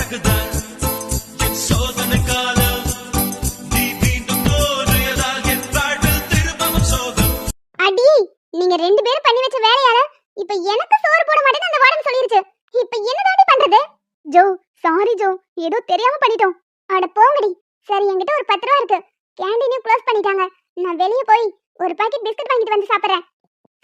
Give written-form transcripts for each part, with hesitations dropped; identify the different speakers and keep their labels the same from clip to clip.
Speaker 1: அடி, நீங்க ரெண்டு பேரும் பண்ணி வச்ச வேலையால இப்ப எனக்கு சோறு போட மாட்டேன்னு அந்த வார்டன் சொல்லிருச்சு. இப்ப என்னதாடி பண்றது? ஜோ, சாரி ஜோ, ஏதோ தெரியாம பண்ணிட்டோம். அட போங்கடி. சரி, என்கிட்ட ஒரு 10 ரூபா இருக்கு. கேண்டீனை க்ளோஸ் பண்ணிட்டாங்க. நான் வெளிய போய் ஒரு பாக்கெட் பிஸ்கட் வாங்கிட்டு வந்து சாப்பிடுறேன்.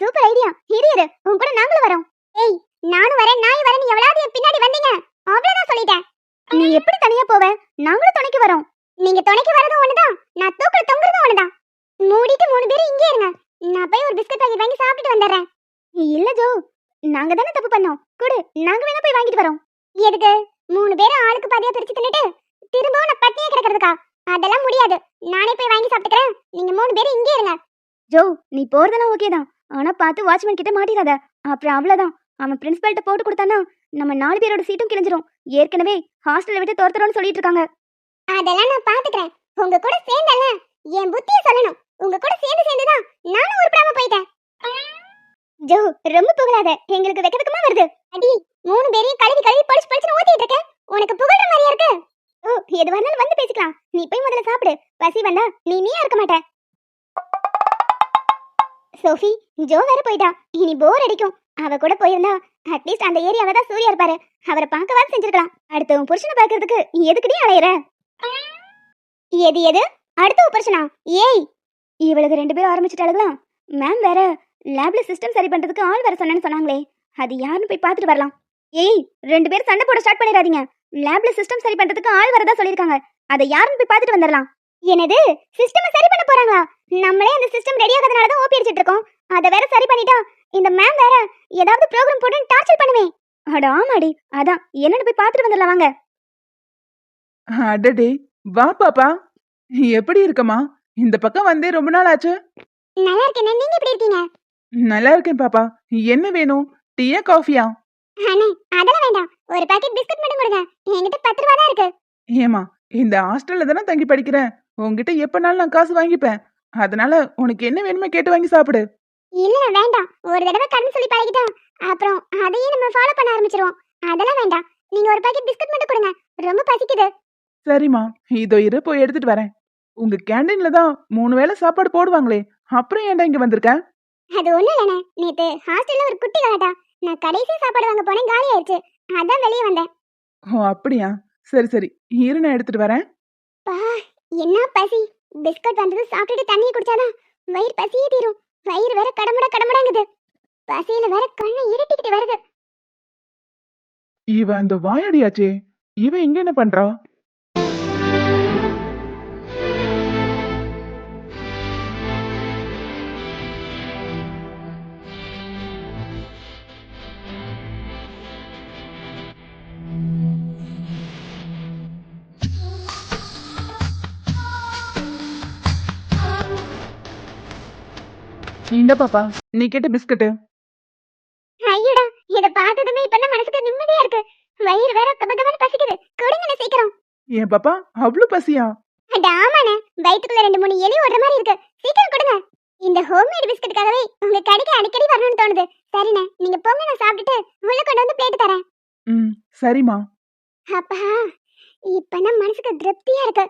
Speaker 1: Super idea. இரு, உன் கூட நாங்களும் வரோம். ஏய், நானும் வரேன், நாயும் வரேன். எவ்வளவு என் பின்னாடி வந்தீங்க அவ்வளவுதான் சொல்லிட்டேன். நீ எப்படி தனியா போவ? நாங்களும் துணைக்கு வரோம். நீங்க துணைக்கு வரதும் ஒண்ணுதான், நான் தூக்குல தொங்குறதும் ஒண்ணுதான். மூடிட்டு 3 பேரும் இங்கே இருங்க. நான் போய் ஒரு பிஸ்கட் பாக்கெட் வாங்கி சாப்பிட்டுட்டு வந்துடுறேன். இல்ல ஜோ, நாங்க தானே தப்பு பண்ணோம். குடு, நாங்க வேணா போய் வாங்கிட்டு வரோம். எதுக்கு 3 பேரும் ஆளுக்கு பாதியா பிரிச்சு தின்னுட்டு திரும்பவும் நான் பட்டினியா கிடக்கிறதுக்கா? அதெல்லாம் முடியாது. நானே போய் வாங்கி சாப்பிட்டுக்கிறேன். நீங்க 3 பேரும் இங்கே இருங்க. ஜோ, நீ போறதெல்லாம் ஓகே தான். ஆனா பார்த்து வாட்ச்மேன் கிட்ட மாட்டிடாத. அப்புறம் அவ்வளவுதான். அவன் பிரின்சிபல்ட்ட போட்டு கொடுத்தானா நம்ம 4 பேரோட சீட்டும் கிழிஞ்சிரும். ஏற்கனவே ஹாஸ்டல்ல விட்டு தோர்த்தறோம்னு சொல்லிட்டு இருக்காங்க. அதெல்லாம் நான் பாத்துக்கிறேன். உங்க கூட சேர்ந்தல்ல, என் புத்தியை சொல்லணும். உங்க கூட சேர்ந்துதான் நானும் உருப்படாம போயிட்டேன். ஜோ, ரொம்ப புகழாத. எங்களுக்கு வெக்கமா வருது. அடி, 3 பேரையும் கழுவி பொடிச்சு ஊத்திட்டு இருக்க. உனக்கு புகழ்ற மாதிரியா இருக்கு? ஓ, எது வரனாலும் வந்து பேசிக்கலாம். நீ போய் முதல்ல சாப்பிடு. பசி வந்தா நீயா இருக்க மாட்ட. சோஃபி, ஜோ வேற போயிட்டா. இனி போர் அடிக்கும். அவ கூட போயிருந்தா அட்லீஸ்ட் அந்த ஏரியாவை தான் சூர்யா இருப்பாரு. அவரை பார்க்கவாது செஞ்சிருக்கலாம். அடுத்த உன் புருஷனை பார்க்கறதுக்கு எதுக்குடி அலையற? எது அடுத்த உன் புருஷனா? ஏய், இவளுக்கு 2 பேரும் ஆரம்பிச்சிட்டாளுங்களா? மேம் வேற லேப்ல சிஸ்டம் சரி பண்றதுக்கு ஆள் வர சொன்னேன்னு சொன்னாங்களே, அது யாருன்னு போய் பார்த்துட்டு வரலாம். ஏய், 2 பேரும் சண்டை போட ஸ்டார்ட் பண்ணிடாதீங்க. லேப்ல சிஸ்டம் சரி பண்றதுக்கு ஆள் வரதா சொல்லிருக்காங்க. அதை யாருன்னு போய் பார்த்துட்டு வந்துடலாம். என்னது, சிஸ்டம் சரி பண்ண போறாங்களா? நம்மளே அந்த சிஸ்டம் ரெடி ஆகாதனால தான் ஓபி அடிச்சிட்டு இருக்கோம். அதை வேற சரி பண்ணிட்டா இந்த மேம் வேற ஏதாவது ப்ரோகிராம் போட்டு டார்ச்சர் பண்ணுவே. அட ஆமாடி, அதான் என்னன்னு போய் பார்த்துட்டு வந்துடலாம் வாங்க.
Speaker 2: அடடே, வா பாப்பா. எப்படி இருக்கமா? இந்த பக்கம் வந்தே ரொம்ப நாள் ஆச்சு.
Speaker 1: நல்லா இருக்கேன். நீங்க எப்படி இருக்கீங்க?
Speaker 2: நல்லா இருக்கேன் பாப்பா. என்ன வேணும்? டீயா காஃபியா?
Speaker 1: அண்ணே, அதெல்லாம் வேண்டாம். ஒரு பாக்கெட் பிஸ்கட் மட்டும் கொடுங்க. என்கிட்ட 10 ரூபா தான் இருக்கு.
Speaker 2: ஏமா, இந்த ஹாஸ்டல்ல தானே தங்கி படிக்கிறேன். உங்ககிட்ட எப்பனாலும் நான் காசு வாங்கிப்பேன். அதனால உனக்கு என்ன வேணுமோ கேட்டு வாங்கி சாப்பிடு.
Speaker 1: இல்ல வேண்டாம். ஒரு தடவை கடன் சொல்லி பழகிட்டா அப்புறம் அதையே நம்ம ஃபாலோ பண்ண ஆரம்பிச்சிருவோம். அதெல்லாம் வேண்டாம். நீங்க ஒரு பாக்கெட் பிஸ்கட் மட்டும் கொடுங்க. ரொம்ப பசிக்குது.
Speaker 2: சரிம்மா, இதோ இரு, போய் எடுத்துட்டு வரேன். உங்க கேண்டீன்ல தான் 3 வேளை சாப்பாடு போடுவாங்களே, அப்புறம் ஏன்டா இங்க வந்திருக்க?
Speaker 1: அது ஒண்ணும் இல்லண்ணே, நேத்து ஹாஸ்டல்ல ஒரு குட்டி கலாட்டா. நான் கடைசி சாப்பாடு வாங்க போனேன், காலி ஆயிடுச்சு. அதான் வெளியே வந்தேன்.
Speaker 2: ஓ அப்படியா? சரி, இரு, நான் எடுத்துட்டு வரேன்.
Speaker 1: பா, என்ன பசி. பிஸ்கட் வந்தது சாப்பிட்டுட்டு தண்ணியை குடிச்சாதான் வயிறு பசியே தீரும். வயிறு வேற கடமுடாங்குது. பசியில வேற கண்ணை இருட்டிக்கிட்டு வருது.
Speaker 2: இவ அந்த வாயடியாச்சே, இவ இங்க என்ன பண்றா? இந்த பாப்பா, நீ கேட்ட பிஸ்கட்.
Speaker 1: ஐயடா, இத பார்த்ததுமே இப்பதான் மனசுக்கு நிம்மதியா இருக்கு. வயிறு வேற கபகபன்னு பசிக்குது. கொடுங்கண்ணே சீக்கிரம்.
Speaker 2: ஏன் பாப்பா, அவ்வளவு பசியா?
Speaker 1: அட ஆமாண்ணே, வயித்துக்குள்ள 2-3 எலி ஓடுற மாதிரி இருக்கு. சீக்கிரம் கொடுங்க. இந்த ஹோம்மேட் பிஸ்கட்டுக்காகவே உங்க கடைக்கு அடிக்கடி வரணும்னு தோணுது. சரிண்ணே, நீங்க போங்க, நான் சாப்பிட்டுட்டு உள்ள கொண்டு வந்து பிளேட் தரேன்.
Speaker 2: சரிம்மா.
Speaker 1: அப்பா, இப்பதான் மனசுக்கு திருப்தியா இருக்கு.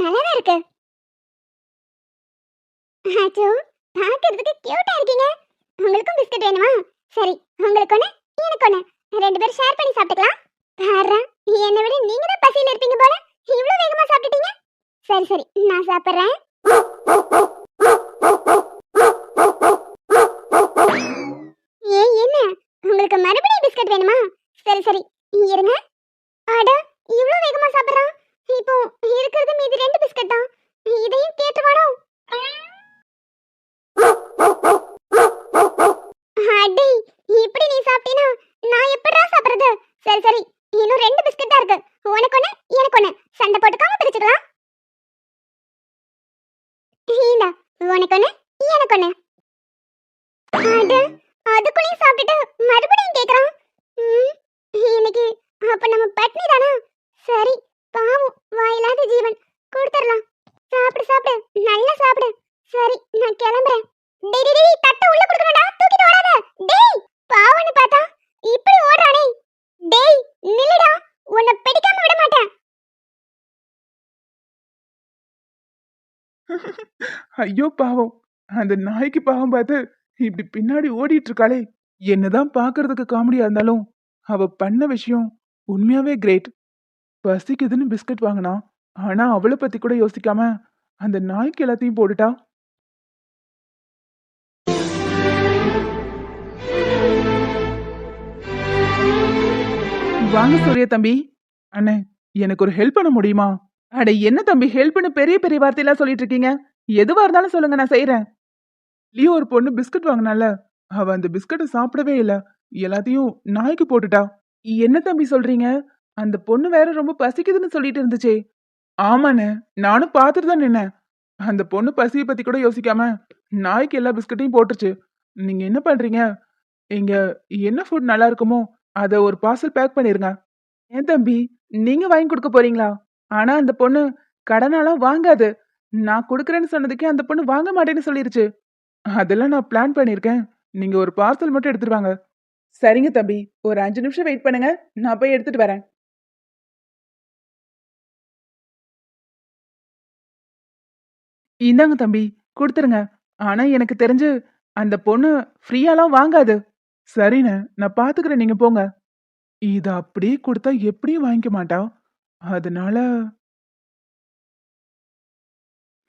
Speaker 1: நல்லாதான் இருக்கு. அச்சோ, பார்க்கிறதுக்கு கியூட்டா இருக்கீங்க. உங்களுக்கும் பிஸ்கட் வேணுமா? சரி, உங்களுக்கு ஒண்ணு, எனக்கு ஒண்ணு. 2 பேரும் ஷேர் பண்ணி சாப்பிட்டுக்கலாம். பாரு, என்னை விட நீங்க தான் பசியில இருப்பீங்க போல. இவ்வளவு வேகமா சாப்பிட்டுட்டீங்க. சரி, நான் சாப்பிடுறேன். ஏய், என்ன உங்களுக்கு மறுபடியும் பிஸ்கட் வேணுமா? சரி, இருங்க. அட, இவ்வளவு வேகமா சாப்பிடுறான். இப்போ இருக்கிறது மீதி 2 பிஸ்கட் தான். இதையும் கேட்டுவானோ? அடி, இப்படி நீ சாப்பிட்டீனா நான் எப்படிடா சாப்பிடுறது? சரி, இன்னும் 2 பிஸ்கட் தான் இருக்கு. உனக்கு ஒண்ணு, எனக்கு ஒண்ணு. சண்டை போட்டுக்காம பிரிச்சுக்கலாம். இந்தா, உனக்கு ஒண்ணு, எனக்கு ஒண்ணு. அட, அதுக்குள்ளேயும் சாப்பிட்டுட்டு மறுபடியும் கேக்குறான். இன்னைக்கு அப்ப நம்ம பட்னி தானா? சரி, பாவம், வாயில்லாத ஜீவன். கொடுத்துடலாம். சாப்பிடு, நல்லா சாப்பிடு. சரி, நான் கிளம்புறேன். டேய், தட்ட உள்ள குடுக்கறடா, தூக்கிட்டு ஓடாத. டேய், பாவன்னு பார்த்தா இப்படி ஓடுறானே. டேய்,
Speaker 2: ஐயோ பாவம், அந்த நாய்க்கு பாவம் பார்த்து இப்படி பின்னாடி ஓடிட்டு இருக்காளே. என்னதான் பாக்குறதுக்கு காமெடியா இருந்தாலும் அவ பண்ண விஷயம் உண்மையாவே கிரேட். பசிக்குதுன்னு பிஸ்கட் வாங்கினா, ஆனா அவளை பத்தி கூட யோசிக்காம அந்த நாய்க்கு எல்லாத்தையும் போட்டுட்டா. வாங்க சூர்யா தம்பி. அண்ணே, எனக்கு ஒரு ஹெல்ப் பண்ண முடியுமா? அட என்ன தம்பி ஹெல்ப்னு பெரிய பெரிய வார்த்தையெல்லாம் சொல்லிட்டு இருக்கீங்க. எதுவா இருந்தாலும் சொல்லுங்க, நான் செய்யறேன். லியோ ஒரு பொண்ணு பிஸ்கட் வாங்கினால, அவ அந்த பிஸ்கட்டை சாப்பிடவே இல்ல. எல்லாத்தையும் நாய்க்கு போட்டுட்டா. என்ன தம்பி சொல்றீங்க? அந்த பொண்ணு வேற ரொம்ப பசிக்குதுன்னு சொல்லிட்டு இருந்துச்சே. ஆமாண்ணே, நானும் பார்த்துட்டு தான் நின்னேன். அந்த பொண்ணு பசியை பத்தி கூட யோசிக்காம நாய்க்கு எல்லா பிஸ்கட்டையும் போட்டுருச்சு. நீங்க என்ன பண்றீங்க? இங்க என்ன ஃபுட் நல்லா இருக்குமோ அத ஒரு பார்சல் பேக் பண்ணிருங்க. ஏன் தம்பி, நீங்க வாங்கி கொடுக்க போறீங்களா? ஆனா அந்த பொண்ணு கடனாலாம் வாங்காது. நான் கொடுக்கறேன்னு சொன்னதுக்கே அந்த பொண்ணு வாங்க மாட்டேன்னு சொல்லிருச்சு. அதெல்லாம் நான் பிளான் பண்ணிருக்கேன். நீங்க ஒரு பார்சல் மட்டும் எடுத்துட்டு வாங்க. சரிங்க தம்பி, ஒரு 5 நிமிஷம் வெயிட் பண்ணுங்க, நான் போய் எடுத்துட்டு வரேன். இந்தாங்க தம்பி, கொடுத்துருங்க. ஆனா எனக்கு தெரிஞ்சு அந்த பொண்ணு ஃப்ரீயாலாம் வாங்காது. சரிண்ணே, நான் பாத்துக்கிறேன், நீங்க போங்க. இத அப்படியே கொடுத்தா எப்படியும் வாங்கிக்க மாட்டா. அதனால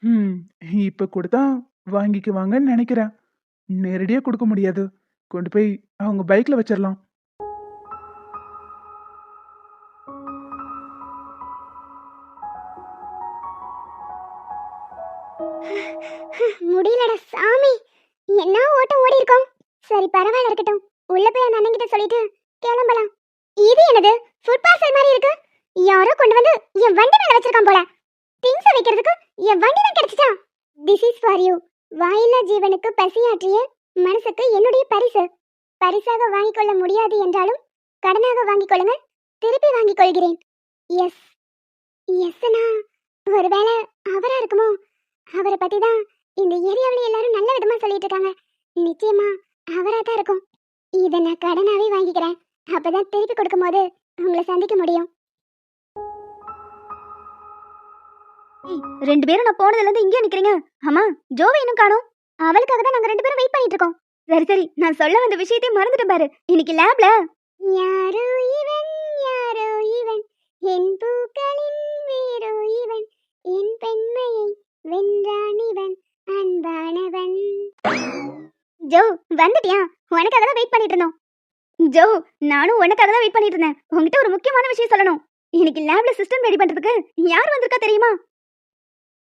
Speaker 2: ம் இப்ப கொடுத்தா வாங்கிக்குவாங்கன்னு நினைக்கிறேன். நேரடியா கொடுக்க முடியாது. கொண்டு போய் அவங்க பைக்ல வச்சிடலாம்.
Speaker 1: முடியலடா சாமி. என்ன ஓட்டம் ஓடி இருக்கோம். சரி பரவாயில்ல இருக்கட்டும். உள்ள போய் அந்த அண்ணன் கிட்ட சொல்லிட்டு கிளம்பலாம். இது என்னது? ஃபுட் பார்சல் மாதிரி இருக்கு. யாரோ கொண்டு வந்து என் வண்டி மேல வச்சிருக்கான் போல. திங்ஸ் வைக்கிறதுக்கு என் வண்டி தான் கிடைச்சிட்டா. This is for you. வாயில்லா ஜீவனுக்கு பசியாற்றிய மனசுக்கு என்னுடைய பரிசு. பரிசாக வாங்கிக் கொள்ள முடியாது என்றாலும் கடனாக வாங்கிக் கொள்ளுங்கள். திருப்பி வாங்கிக் கொள்கிறேன். எஸ் எஸ்னா ஒருவேளை அவரா இருக்குமோ? அவரை பத்தி தான் இந்த ஏரியாவில் எல்லாரும் நல்ல விதமா சொல்லிட்டு இருக்காங்க. நிச்சயமா அவரா தான் இருக்கும். இதை நான் கடனாவே வாங்கிக்கிறேன். அப்பதான் திருப்பி கொடுக்கும் போது உங்களை சந்திக்க முடியும். ரெண்டு பேரும் நான் போனதுல இருந்து இங்கே நிக்கிறீங்க. ஆமா, ஜோவை இன்னும் காணோம். அவளுக்காக தான் நாங்க ரெண்டு பேரும் வெயிட் பண்ணிட்டு இருக்கோம். சரி சரி, நான் சொல்ல வந்த விஷயத்தை மறந்துட்டு பாரு. இன்னைக்கு லேப்ல யாரோ இவன், யாரோ இவன், என் பூக்களின் வேரோ இவன், என் பெண்மையை வென்றான் இவன், அன்பானவன். ஜோ வந்துட்டியா? உனக்காக தான் வெயிட் பண்ணிட்டு இருந்தோம். ஜோ, நானும் உனக்காக தான் வெயிட் பண்ணிட்டு இருந்தேன். உன்கிட்ட ஒரு முக்கியமான விஷயம் சொல்லணும். இன்னைக்கு லேப்ல சிஸ்டம் ரெடி பண்றதுக்கு யார் வந்திருக்கா தெரியுமா?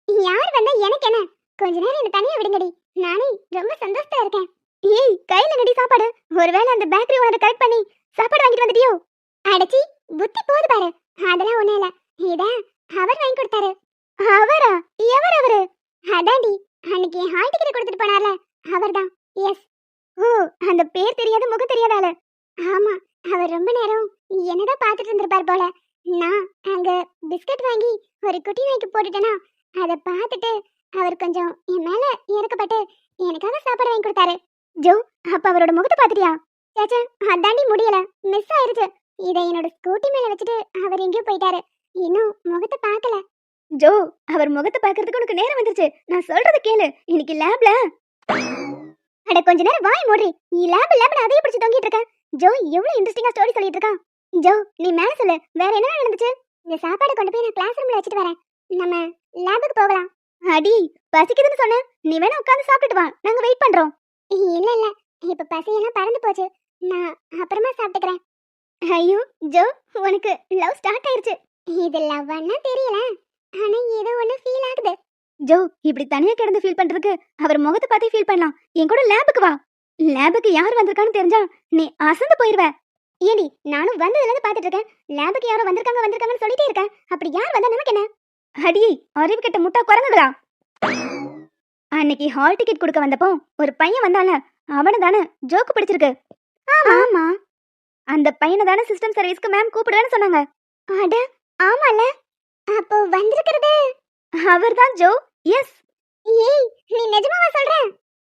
Speaker 1: யார் வந்தா எனக்கு என்ன? கொஞ்ச நேரம் என்ன தனியா விடுங்கடி. நானே ரொம்ப சந்தோஷமா இருக்கேன். ஏய், கையில நடி சாப்பாடு. ஒருவேளை அந்த பேக்கரி ஓனரை கரெக்ட் பண்ணி சாப்பாடு வாங்கிட்டு வந்துட்டியோ? அடச்சி, புத்தி போது பாரு. அதெல்லாம் ஒண்ணு இல்ல. இத அவர் வாங்கி கொடுத்தாரு. அவரா? எவர் அவரு? அதாண்டி அன்னைக்கு ஹால் டிக்கெட் கொடுத்துட்டு போனார்ல, அவர்தான். எஸ். ஓ, அந்த பேர் தெரியாத முகம் தெரியாத ஆளு. ஆமா, அவர் ரொம்ப நேரம் என்னதான் பார்த்துட்டு இருந்திருப்பார் போல. நான் அங்க பிஸ்கட் வாங்கி ஒரு குட்டி நாய்க்கு போட்டுட்டேனா, அதை பார்த்துட்டு அவர் கொஞ்சம் என் மேல இறக்கப்பட்டு எனக்காக சாப்பாடு வாங்கி கொடுத்தாரு. ஜோ, அப்ப அவரோட முகத்தை பார்த்துட்டியா? சேச்சே, அதாண்டி முடியல, மிஸ் ஆயிருச்சு. இதை என்னோட ஸ்கூட்டி மேல வச்சுட்டு அவர் எங்கேயோ போயிட்டாரு. இன்னும் முகத்தை பார்க்கல. ஜோ, அவர் முகத்தை பார்க்கறதுக்கு உனக்கு நேரம் வந்துருச்சு. நான் சொல்றத கேளு. இன்னைக்கு லேப்ல அட கொஞ்ச நேரம் வாய் மூடி. நீ லேப்ல அதையே பிடிச்சு தொங்கிட்டு இருக்க. ஜோ எவ்வளவு இன்ட்ரெஸ்டிங்கா ஸ்டோரி சொல்லிட்டு இருக்கான். ஜோ, நீ மேல சொல்லு, வேற என்ன நடந்துச்சு? இந்த சாப்பாடு கொண்டு போய் நான் கிளாஸ் ரூம்ல வச்சிட்டு வரேன். நம்ம லேபுக்கு போகலாம். அடி, பசிக்குதுன்னு சொன்ன. நீ வேணா உட்கார்ந்து சாப்பிட்டுட்டு வா, நாங்க வெயிட் பண்றோம். இல்ல இல்ல, இப்ப பசியெல்லாம் பறந்து போச்சு. நான் அப்புறமா சாப்பிட்டுக்கிறேன். ஐயோ ஜோ, உனக்கு லவ் ஸ்டார்ட் ஆயிருச்சு. இது லவ்னா தெரியல, ஆனா ஏதோ ஒண்ணு ஃபீல் ஆகுது. ஜோ, இப்படி தனியா கிடந்து ஃபீல் பண்றதுக்கு அவர் முகத்தை பார்த்து ஃபீல் பண்ணலாம். என் கூட லேபுக்கு வா. லேபுக்கு யார் வந்திருக்கான்னு தெரிஞ்சா நீ அசந்து போயிருவ. ஏடி, நானும் வந்ததுல இருந்து பாத்துட்டு இருக்கேன். லேபுக்கு யாரோ வந்திருக்காங்கன்னு சொல்லிட்டே இருக்கேன். அப்படி யார் வந்தா நமக்கு என்ன? அடி, அறிவு கெட்ட முட்டா குரங்குகளா. அன்னைக்கு ஹால் டிக்கெட் கொடுக்க வந்தப்போ ஒரு பையன் வந்தான்ல, அவனை தானே ஜோக்கு பிடிச்சிருக்கு. ஆமா, அந்த பையனை தானே சிஸ்டம் சர்வீஸ்க்கு மேம் கூப்பிடுவேன்னு சொன்னாங்க. அட ஆமால, அப்போ வந்திருக்கிறது அவர்தான் ஜோ. எஸ். ஏய், நீ நிஜமாவா சொல்ற?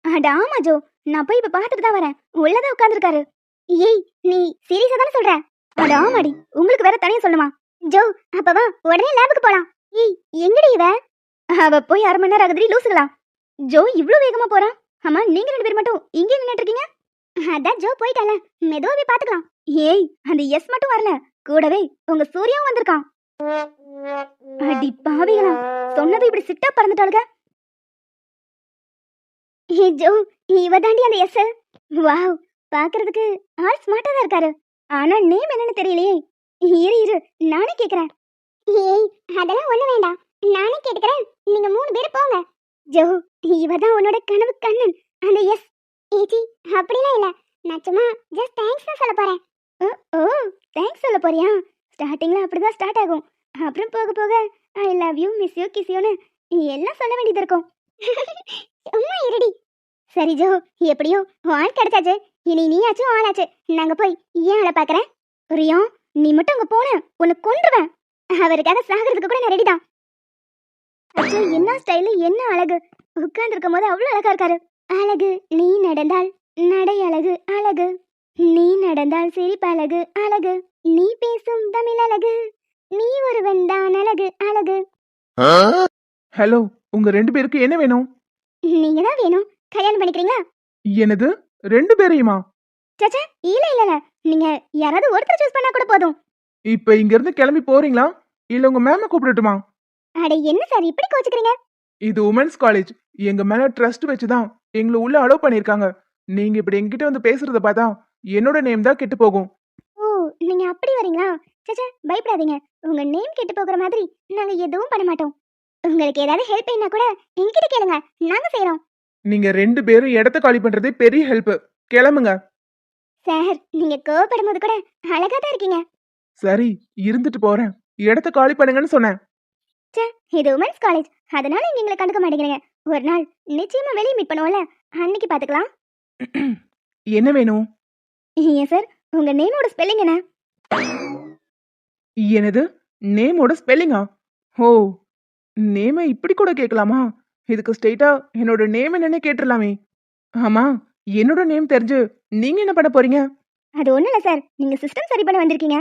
Speaker 1: அட ஆமா ஜோ, நான் போய் இப்ப பார்த்துட்டு தான் வரேன். உள்ளதான் உட்கார்ந்திருக்காரு. ஏய், நீ சீரியஸா தானே சொல்ற? அட ஆமாடி, உங்களுக்கு வேற தனியா சொல்லுமா? ஜோ, அப்ப வா, உடனே லேபுக்கு போலாம். ஏய், எங்கடி இவ? அவ போய் 1/2 மணி நேரம் ஆகுதுடி லூசுகளா. ஜோ இவ்ளோ வேகமா போறான். ஆமா நீங்க 2 பேர் மட்டும் இங்கே நின்னுட்டு இருக்கீங்க. அதான் ஜோ போயிட்டால, மெதுவா போய் பாத்துக்கலாம். ஏய் அந்த எஸ் மட்டும் வரல, கூடவே உங்க சூர்யாவும் வந்திருக்கான். அடி பாவிகளா, சொன்னது இப்படி சிட்டா பறந்துட்டாளுக. ஹே ஜோ, இவ தாண்டி அந்த எஸ். வாவ், பாக்குறதுக்கு ஆள் ஸ்மார்ட்டா தான் இருக்காரு. ஆனா நேம் என்னன்னு தெரியலையே. இரு நானே கேக்குறேன். ஏய் அதெல்லாம் ஒண்ணு வேண்டாம், நானே கேட்டுக்கிறேன். நீங்க 3 பேர் போங்க. ஜோ, இவ தான் உன்னோட கனவு கண்ணன், அந்த எஸ். ஏச்சி அப்படிலாம் இல்ல, நான் சும்மா ஜஸ்ட் தேங்க்ஸ் தான் சொல்ல போறேன். ஓ ஓ, தேங்க்ஸ் சொல்ல போறியா? ஸ்டார்டிங்ல அப்படிதான் ஸ்டார்ட் ஆகும், அப்புறம் போக போக I love you, miss you, kiss யூன்னு எல்லாம் சொல்ல வேண்டியது இருக்கும். சும்மா இருடி. சரி ஜோ, எப்படியோ ஆள் கிடைச்சாச்சு. இனி நீயாச்சும் ஆளாச்சு. நாங்க போய் ஏன் ஆளை பாக்குறேன். ரியா, நீ மட்டும் அங்க போன உன்னை கொன்றுவேன். அவருக்காக சாகிறதுக்கு கூட நான் ரெடி தான். அச்சோ, என்ன ஸ்டைலு, என்ன அழகு. உட்கார்ந்து இருக்கும் போது அவ்வளவு அழகா இருக்காரு. அழகு நீ நடந்தால் நடை அழகு அழகு, நீ நடந்தால் சிரிப்பு அழகு அழகு, நீ பேசும் தமிழ் அழகு, நீ ஒருவன் தான் அழகு அழகு.
Speaker 2: ஹலோ, உங்க 2 பேருக்கு என்ன வேணும்?
Speaker 1: நீங்க தான் வேணும். கல்யாணம் பண்ணிக்கிறீங்களா?
Speaker 2: எனது 2 பேரையுமா?
Speaker 1: சச்சா, இல்ல இல்ல இல்ல, நீங்க யாராவது ஒருத்தர் சூஸ் பண்ணா கூட போதும்.
Speaker 2: இப்ப இங்க இருந்து கிளம்பி போறீங்களா இல்ல உங்க மேம கூப்பிடட்டுமா?
Speaker 1: அட என்ன சார் இப்படி கோச்சுக்கிறீங்க?
Speaker 2: இது உமன்ஸ் காலேஜ், எங்க மேல ட்ரஸ்ட் வச்சுதான் எங்களை உள்ள அலோவ் பண்ணிருக்காங்க. நீங்க இப்படி என்கிட்ட வந்து பேசுறத பார்த்தா என்னோட நேம் தான் கெட்டு போகும்.
Speaker 1: ஓ, நீங்க அப்படி வரீங்களா? சச்சா, பயப்படாதீங்க. உங்க நேம் கெட்டு போகிற மாதிரி நாங்க எதுவும் பண்ண மாட்டோம். உங்களுக்கு ஏதாவது ஹெல்ப் வேணா கூட என்கிட்ட கேளுங்க, நாங்க செய்றோம்.
Speaker 2: நீங்க 2 பேரும் இடத்த காலி பண்றதே பெரிய ஹெல்ப். கிளம்புங்க.
Speaker 1: சார், நீங்க கோவப்படும் போது கூட அழகா தான் இருக்கீங்க.
Speaker 2: சரி, இருந்துட்டு போறேன். இடத்த காலி பண்ணுங்கன்னு சொன்னேன்.
Speaker 1: ச்சே, இது உமன்ஸ் காலேஜ், அதனால நீங்க எங்களை கண்டுக்க மாட்டேங்கிறீங்க. ஒரு நாள் நிச்சயமா வெளியே மீட் பண்ணுவோம்ல, அன்னைக்கு பாத்துக்கலாம்.
Speaker 2: என்ன வேணும்?
Speaker 1: ஏன் சார், உங்க நேமோட ஸ்பெல்லிங் என்ன?
Speaker 2: எனது நேமோட ஸ்பெல்லிங்கா? ஓ, நேமை இப்படி கூட கேட்கலாமா? இதுக்கு ஸ்ட்ரெயிட்டா என்னோட நேம் என்னன்னு கேட்டுடலாமே. ஆமா, என்னோட நேம் தெரிஞ்சு நீங்க என்ன பண்ண போறீங்க?
Speaker 1: அது ஒண்ணும் இல்ல சார், நீங்க சிஸ்டம் சரி பண்ண வந்திருக்கீங்க.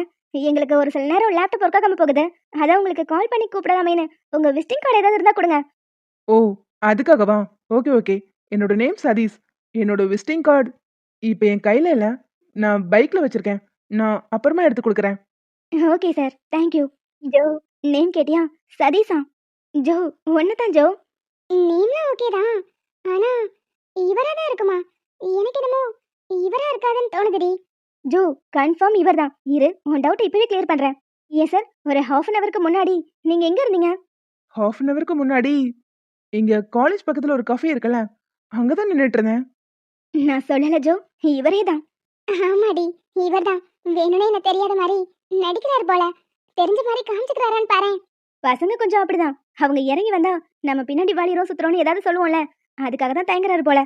Speaker 1: எங்களுக்கு ஒரு சில நேரம் லேப்டாப் ஒர்க் ஆகாம போகுது, அதான் உங்களுக்கு கால் பண்ணி கூப்பிடலாமேன்னு. உங்க விசிட்டிங் கார்டு ஏதாவது இருந்தா கொடுங்க.
Speaker 2: ஓ, அதுக்காகவா? Okay okay. என்னோட நேம் சதீஷ். என்னோட விசிட்டிங் கார்டு இப்ப என் கையில இல்ல, நான் பைக்ல வச்சிருக்கேன். நான் அப்புறமா எடுத்து கொடுக்குறேன்.
Speaker 1: Okay sir, thank you. Joe, name கேட்டியா? சதீஷா? ஜோ, ஒண்ணுதான் ஜோ. நேம்லாம் ஓகே தான், ஆனா இவரா தான் இருக்குமா? எனக்கு என்னமோ இவரா இருக்காதுன்னு தோணுதுடி. ஜோ, கன்ஃபார்ம் இவர் தான். இரு, உன் டவுட் இப்பவே கிளியர் பண்றேன். ஏன் சார், ஒரு ஹாஃப் அன் அவருக்கு முன்னாடி நீங்க எங்க இருந்தீங்க?
Speaker 2: ஹாஃப் அன் அவருக்கு முன்னாடி இங்க காலேஜ் பக்கத்துல ஒரு கஃபே இருக்குல்ல, அங்கதான் நின்னுட்டு இருந்தேன்.
Speaker 1: நான் சொல்லல ஜோ, இவரே தான். ஆமாடி, இவர் தான். வேணும்னே என்ன தெரியாத மாதிரி நடிக்கிறார் போல, தெரிஞ்ச மாதிரி காமிச்சுக்கிறாரான்னு பாரு. பசங்க கொஞ்சம் அப்படிதான். அவங்க இறங்கி வந்தா நம்ம பின்னாடி வாலிரோம் சுத்துறோம்னு ஏதாவது சொல்லுவோம்ல, அதுக்காக தான் தயங்குறாரு போல.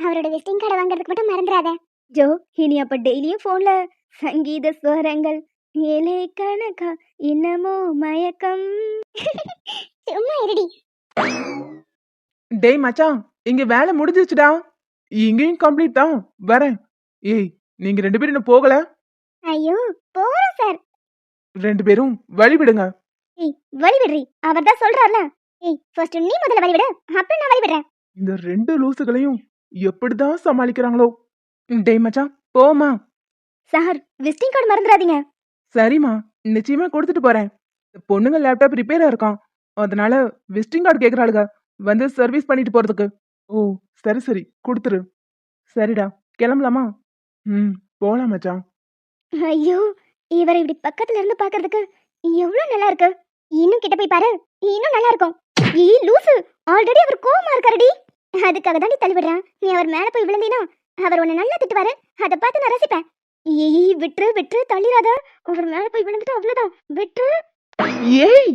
Speaker 1: அவரோட விசிட்டிங் கார்டு வாங்குறதுக்கு மட்டும் மறந்துடாத ஜோ. இனி அப்ப டெய்லியும் போன்ல சங்கீத ஸ்வரங்கள் ஏலே கணக்கா இன்னமோ மயக்கம். சும்மா இருடி.
Speaker 2: டேய் மச்சான், இங்க வேலை முடிஞ்சிச்சுடா. இங்கேயும் கம்ப்ளீட் தான். வரேன். ஏய், நீங்க 2 பேரும் இன்னும் போகல?
Speaker 1: ஐயோ, போறோம் சார்.
Speaker 2: 2 பேரும் வழி விடுங்க.
Speaker 1: ஏய், வழி விடுறி, அவர் தான் சொல்றாருல. ஏய், ஃபர்ஸ்ட் நீ முதல்ல வழி விடு, அப்புறம் நான் வழி விடுறேன்.
Speaker 2: இந்த 2 லூசுகளையும் எப்படிதான் சமாளிக்கிறாங்களோ. டேய் மச்சான், போமா.
Speaker 1: சார், விசிட்டிங் கார்டு மறந்துடாதீங்க.
Speaker 2: சரிம்மா, நிச்சயமா கொடுத்துட்டு போறேன். இந்த பொண்ணுங்க லேப்டாப் ரிப்பேரா இருக்கான், அதனால விசிட்டிங் கார்டு கேக்குறாளுங்க வந்து சர்வீஸ் பண்ணிட்டு போறதுக்கு. ஓ, சரி சரி, கொடுத்துரு. சரிடா, கிளம்பலாமா? ம், போலாம் மச்சான்.
Speaker 1: ஐயோ, இவரை இப்படி பக்கத்துல இருந்து பாக்குறதுக்கு எவ்வளவு நல்லா இருக்கு. இன்னும் கிட்ட போய் பாரு, இன்னும் நல்லா இருக்கும். ஏய் லூசு, ஆல்ரெடி அவர் கோவமா இருக்காருடி. அதுக்காக தான் நீ தள்ளி விடுறேன். நீ அவர் மேல போய் விழுந்தீனா அவர் உன்னை நல்லா திட்டுவாரு, அதை பார்த்து நான் ரசிப்பேன். ஏய் விட்டுரு விட்டுரு, தள்ளிராத. அவர் மேல போய் விழுந்துட்டு அவ்வளவுதான், விட்டுரு.
Speaker 2: ஏய்